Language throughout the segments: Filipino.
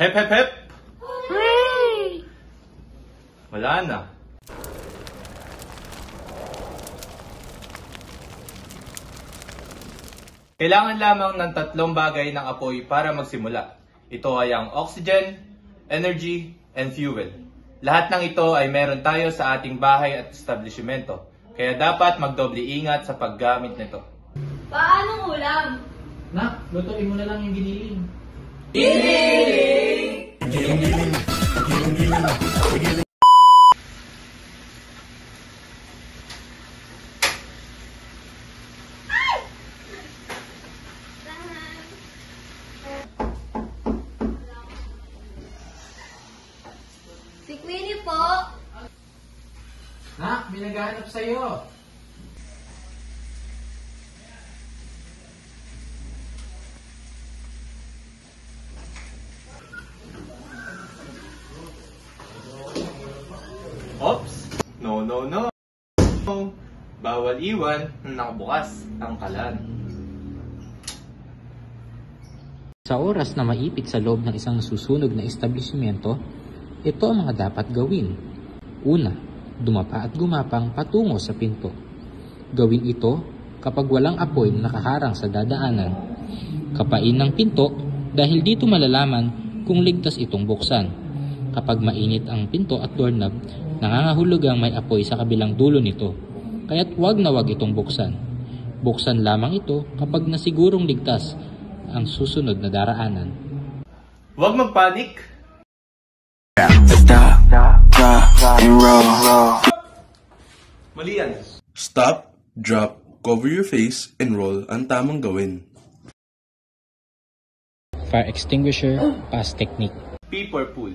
Hep, hep, hep! Hooray! Wala na. Kailangan lamang ng 3 bagay ng apoy para magsimula. Ito ay ang oxygen, energy, and fuel. Lahat ng ito ay meron tayo sa ating bahay at establishmento. Kaya dapat magdoble ingat sa paggamit nito. Paanong ulam? Nak, lutuin mo na lang yung giniling. Si Queenie po. Nak, may naghahanap sa'yo. Oops! No, no, no! Bawal iwan na nakabukas ang kalan. Sa oras na maipit sa loob ng isang susunog na establishmento, ito ang mga dapat gawin. Una, dumapa at gumapang patungo sa pinto. Gawin ito kapag walang apoy na nakaharang sa dadaanan. Kapain ng pinto dahil dito malalaman kung ligtas itong buksan. Kapag mainit ang pinto at doorknob, nangangahulugang may apoy sa kabilang dulo nito. Kaya't huwag na huwag itong buksan. Buksan lamang ito kapag nasigurong ligtas ang susunod na daraanan. Huwag magpanik! Stop, drop, and roll. Mali yan. Stop, drop, cover your face, and roll ang tamang gawin. Fire extinguisher, pass technique. P for pool.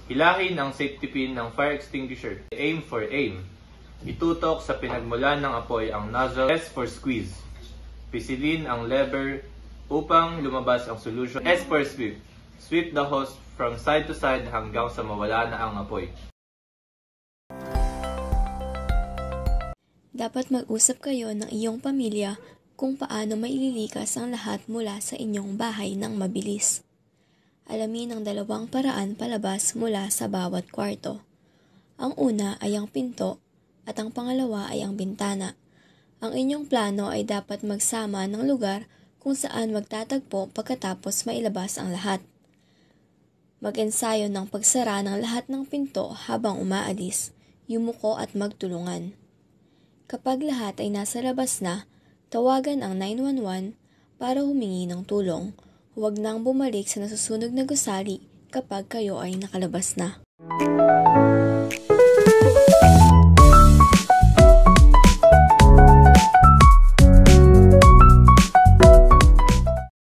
Hilahin ang safety pin ng fire extinguisher. Aim for aim. Itutok sa pinagmulan ng apoy ang nozzle. S for squeeze. Pisilin ang lever upang lumabas ang solution. S for sweep. Sweep the hose from side to side hanggang sa mawala na ang apoy. Dapat mag-usap kayo ng iyong pamilya kung paano maililikas ang lahat mula sa inyong bahay ng mabilis. Alamin ang 2 paraan palabas mula sa bawat kwarto. Ang una ay ang pinto at ang pangalawa ay ang bintana. Ang inyong plano ay dapat magsama ng lugar kung saan magtatagpo pagkatapos mailabas ang lahat. Mag-ensayo ng pagsara ng lahat ng pinto habang umaalis, yumuko at magtulungan. Kapag lahat ay nasa labas na, tawagan ang 911 para humingi ng tulong. Huwag nang bumalik sa nasusunog na gusali kapag kayo ay nakalabas na.